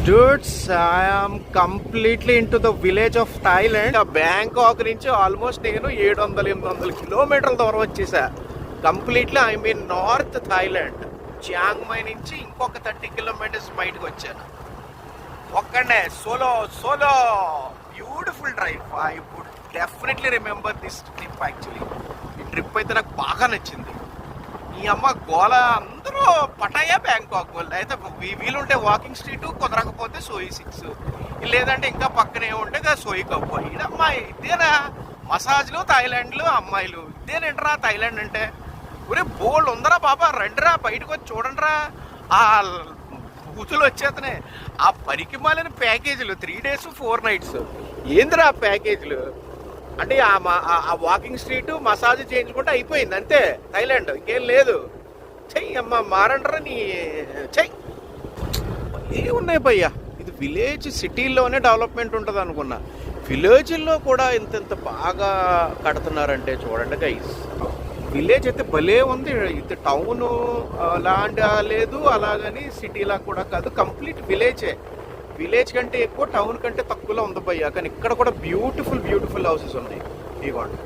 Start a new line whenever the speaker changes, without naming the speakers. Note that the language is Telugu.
Dudes, I am completely into the village of Thailand. Bangkok నుంచి ఆల్మోస్ట్ నేను 700-800 కిలోమీటర్ల దూరం వచ్చేసా. Completely I mean north Thailand. Chiang Mai నుంచి ఇంకొక 30 కిలోమీటర్స్ బయటకు వచ్చాను. ఒక్కడే solo beautiful drive. I would definitely remember this trip. Actually ఈ ట్రిప్ అయితే నాకు బాగా నచ్చింది. ఈ అమ్మ గోల అందరూ పటాయా బ్యాంకాక్ వాళ్ళు. అయితే వీలుంటే వాకింగ్ స్ట్రీట్, కుదరకపోతే సోయి 6, లేదంటే ఇంకా పక్కనే ఉంటే సోయి కప్పు. ఇదమ్మా ఇదేనా మసాజ్లు థాయిలాండ్లు అమ్మాయిలు, ఇదేనేంటరా థాయిలాండ్ అంటే? ఒరే బోల్డ్ ఉందరా బాబా, రండిరా బయటకు వచ్చి చూడండిరా. ఆ బూతులు వచ్చేతనే ఆ పనికి మాలిన ప్యాకేజీలు 3 days 4 nights. ఏందిరా ప్యాకేజీలు అంటే? ఆ వాకింగ్ స్ట్రీట్ మసాజ్ చేయించుకుంటే అయిపోయింది అంతే థాయిలాండ్, ఇంకేం లేదు. చెయ్యి అమ్మ మారండ్రా నీ చెయ్యి. ఏమున్నాయి భయ్యా, ఇది విలేజ్. సిటీల్లోనే డెవలప్మెంట్ ఉంటుంది అనుకున్నా, విలేజ్ల్లో కూడా ఇంత బాగా కడుతున్నారంటే చూడండి గైస్. విలేజ్ అయితే భలే ఉంది. ఇది టౌన్ లాంటి లేదు, అలాగని సిటీలా కూడా కాదు, కంప్లీట్ విలేజే. విలేజ్ కంటే ఎక్కువ, టౌన్ కంటే తక్కువలో ఉంది భయ్యా. కానీ ఇక్కడ కూడా బ్యూటిఫుల్ హౌసెస్ ఉన్నాయి. ఇవ్వండి.